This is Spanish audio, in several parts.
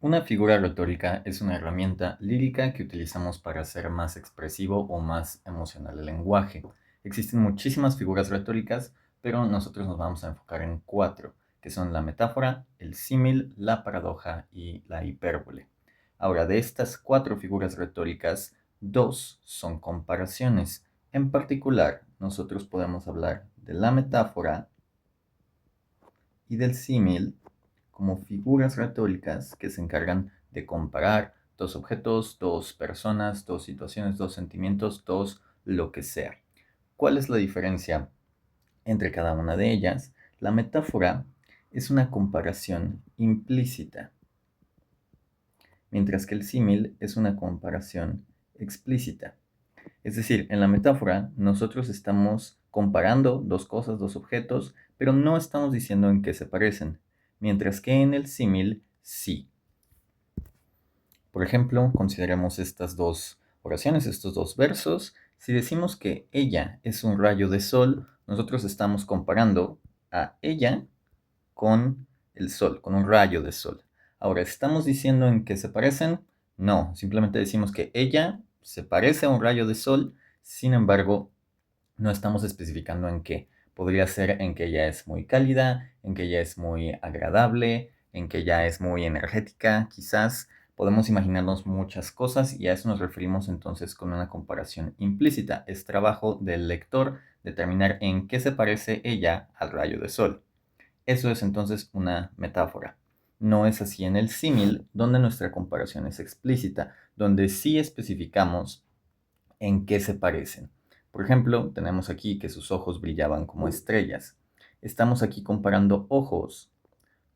Una figura retórica es una herramienta lírica que utilizamos para hacer más expresivo o más emocional el lenguaje. Existen muchísimas figuras retóricas, pero nosotros nos vamos a enfocar en cuatro, que son la metáfora, el símil, la paradoja y la hipérbole. Ahora, de estas cuatro figuras retóricas, dos son comparaciones. En particular, nosotros podemos hablar de la metáfora y del símil como figuras retóricas que se encargan de comparar dos objetos, dos personas, dos situaciones, dos sentimientos, dos lo que sea. ¿Cuál es la diferencia entre cada una de ellas? La metáfora es una comparación implícita, mientras que el símil es una comparación explícita. Es decir, en la metáfora nosotros estamos comparando dos cosas, dos objetos, pero no estamos diciendo en qué se parecen, mientras que en el símil sí. Por ejemplo, consideremos estas dos oraciones, estos dos versos. Si decimos que ella es un rayo de sol, nosotros estamos comparando a ella con el sol, con un rayo de sol. Ahora, ¿estamos diciendo en qué se parecen? No, simplemente decimos que ella se parece a un rayo de sol, sin embargo, no estamos especificando en qué. Podría ser en que ella es muy cálida, en que ella es muy agradable, en que ella es muy energética, quizás. Podemos imaginarnos muchas cosas y a eso nos referimos entonces con una comparación implícita. Es trabajo del lector determinar en qué se parece ella al rayo de sol. Eso es entonces una metáfora. No es así en el símil, donde nuestra comparación es explícita, donde sí especificamos en qué se parecen. Por ejemplo, tenemos aquí que sus ojos brillaban como estrellas. Estamos aquí comparando ojos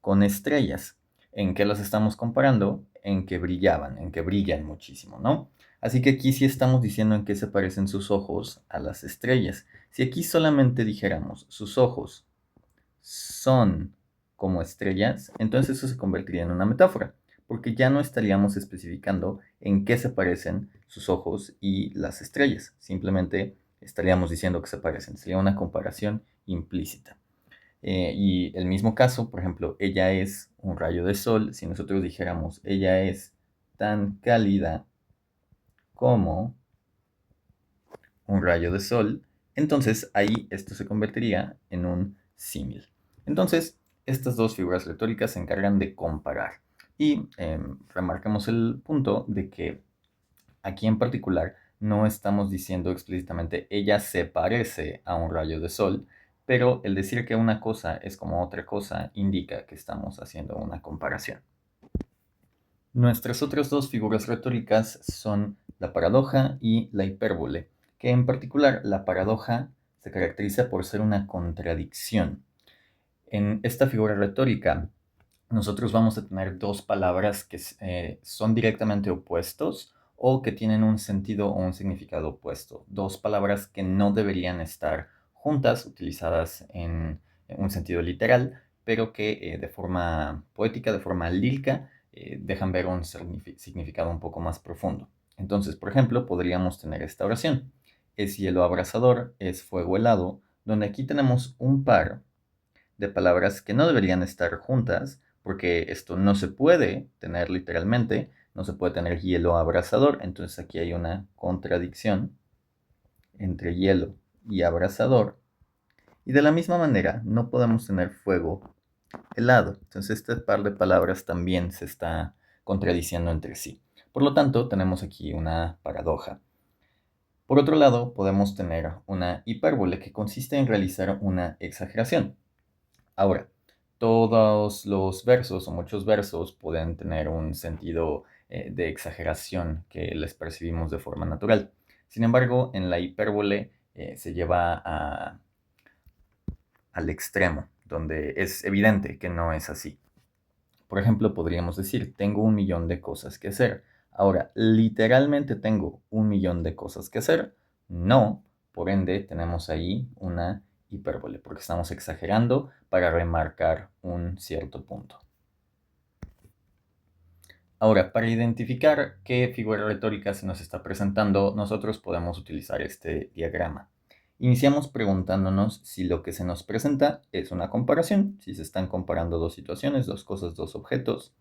con estrellas. ¿En qué los estamos comparando? En que brillaban, en que brillan muchísimo, ¿no? Así que aquí sí estamos diciendo en qué se parecen sus ojos a las estrellas. Si aquí solamente dijéramos sus ojos son como estrellas, entonces eso se convertiría en una metáfora, porque ya no estaríamos especificando en qué se parecen sus ojos y las estrellas, simplemente estaríamos diciendo que se parecen, sería una comparación implícita. Y el mismo caso, por ejemplo, ella es un rayo de sol, si nosotros dijéramos ella es tan cálida como un rayo de sol, entonces ahí esto se convertiría en un símil. Entonces, estas dos figuras retóricas se encargan de comparar. Y remarcamos el punto de que aquí en particular no estamos diciendo explícitamente ella se parece a un rayo de sol, pero el decir que una cosa es como otra cosa indica que estamos haciendo una comparación. Nuestras otras dos figuras retóricas son la paradoja y la hipérbole, que en particular la paradoja se caracteriza por ser una contradicción. En esta figura retórica, nosotros vamos a tener dos palabras que son directamente opuestos o que tienen un sentido o un significado opuesto. Dos palabras que no deberían estar juntas, utilizadas en un sentido literal, pero que de forma poética, de forma lírica, dejan ver un significado un poco más profundo. Entonces, por ejemplo, podríamos tener esta oración. Es hielo abrasador, es fuego helado, donde aquí tenemos un par de palabras que no deberían estar juntas, porque esto no se puede tener literalmente, no se puede tener hielo abrasador, entonces aquí hay una contradicción entre hielo y abrasador. Y de la misma manera, no podemos tener fuego helado. Entonces este par de palabras también se está contradiciendo entre sí. Por lo tanto, tenemos aquí una paradoja. Por otro lado, podemos tener una hipérbole que consiste en realizar una exageración. Ahora, todos los versos o muchos versos pueden tener un sentido de exageración que les percibimos de forma natural. Sin embargo, en la hipérbole se lleva al extremo, donde es evidente que no es así. Por ejemplo, podríamos decir, tengo 1.000.000 de cosas que hacer. Ahora, ¿literalmente tengo 1.000.000 de cosas que hacer? No, por ende tenemos ahí una hipérbole, porque estamos exagerando para remarcar un cierto punto. Ahora, para identificar qué figura retórica se nos está presentando, nosotros podemos utilizar este diagrama. Iniciamos preguntándonos si lo que se nos presenta es una comparación, si se están comparando dos situaciones, dos cosas, dos objetos.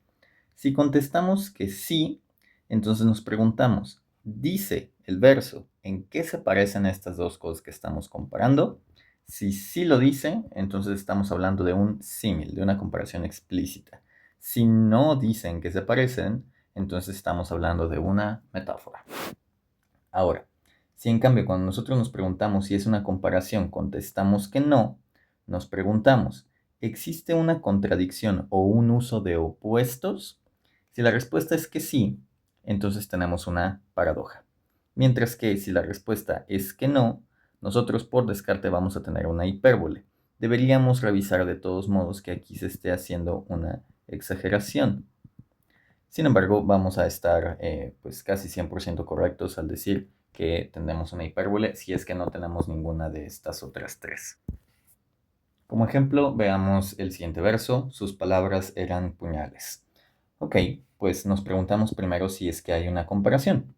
Si contestamos que sí, entonces nos preguntamos, ¿dice el verso en qué se parecen estas dos cosas que estamos comparando? Si sí lo dice, entonces estamos hablando de un símil, de una comparación explícita. Si no dicen que se parecen, entonces estamos hablando de una metáfora. Ahora, si en cambio cuando nosotros nos preguntamos si es una comparación, contestamos que no, nos preguntamos, ¿existe una contradicción o un uso de opuestos? Si la respuesta es que sí, entonces tenemos una paradoja. Mientras que si la respuesta es que no, nosotros por descarte vamos a tener una hipérbole. Deberíamos revisar de todos modos que aquí se esté haciendo una exageración. Sin embargo, vamos a estar pues casi 100% correctos al decir que tenemos una hipérbole si es que no tenemos ninguna de estas otras tres. Como ejemplo, veamos el siguiente verso. Sus palabras eran puñales. Ok, pues nos preguntamos primero si es que hay una comparación.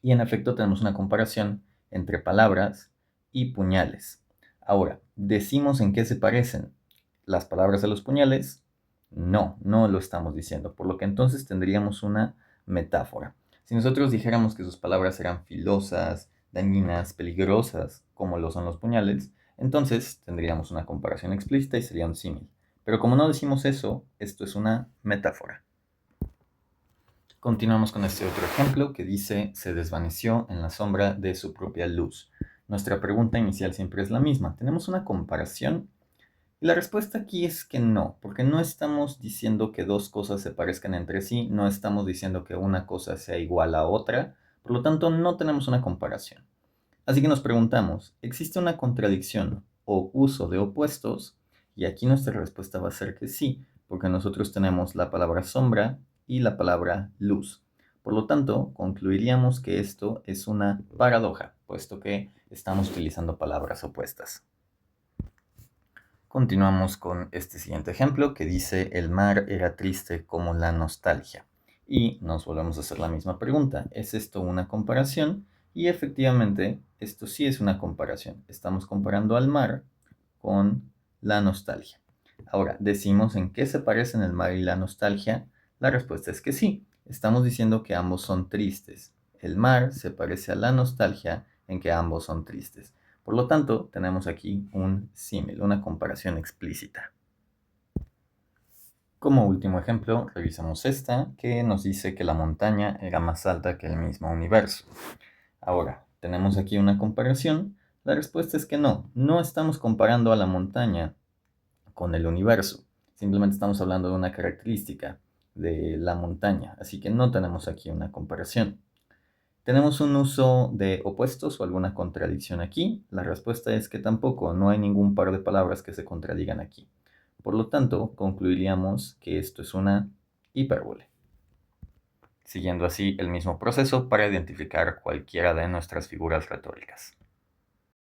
Y en efecto tenemos una comparación entre palabras y puñales. Ahora, ¿decimos en qué se parecen las palabras a los puñales? No, no lo estamos diciendo, por lo que entonces tendríamos una metáfora. Si nosotros dijéramos que sus palabras eran filosas, dañinas, peligrosas, como lo son los puñales, entonces tendríamos una comparación explícita y sería un símil. Pero como no decimos eso, esto es una metáfora. Continuamos con este otro ejemplo que dice, se desvaneció en la sombra de su propia luz. Nuestra pregunta inicial siempre es la misma. ¿Tenemos una comparación? Y la respuesta aquí es que no, porque no estamos diciendo que dos cosas se parezcan entre sí, no estamos diciendo que una cosa sea igual a otra, por lo tanto no tenemos una comparación. Así que nos preguntamos, ¿existe una contradicción o uso de opuestos? Y aquí nuestra respuesta va a ser que sí, porque nosotros tenemos la palabra sombra y la palabra luz. Por lo tanto, concluiríamos que esto es una paradoja, puesto que estamos utilizando palabras opuestas. Continuamos con este siguiente ejemplo que dice, el mar era triste como la nostalgia. Y nos volvemos a hacer la misma pregunta, ¿es esto una comparación? Y efectivamente, esto sí es una comparación. Estamos comparando al mar con la nostalgia. Ahora, ¿decimos en qué se parecen el mar y la nostalgia? La respuesta es que sí. Estamos diciendo que ambos son tristes. El mar se parece a la nostalgia en que ambos son tristes. Por lo tanto, tenemos aquí un símil, una comparación explícita. Como último ejemplo, revisamos esta, que nos dice que la montaña era más alta que el mismo universo. Ahora, tenemos aquí una comparación. La respuesta es que no, no estamos comparando a la montaña con el universo. Simplemente estamos hablando de una característica de la montaña, así que no tenemos aquí una comparación. ¿Tenemos un uso de opuestos o alguna contradicción aquí? La respuesta es que tampoco, no hay ningún par de palabras que se contradigan aquí. Por lo tanto, concluiríamos que esto es una hipérbole. Siguiendo así el mismo proceso para identificar cualquiera de nuestras figuras retóricas.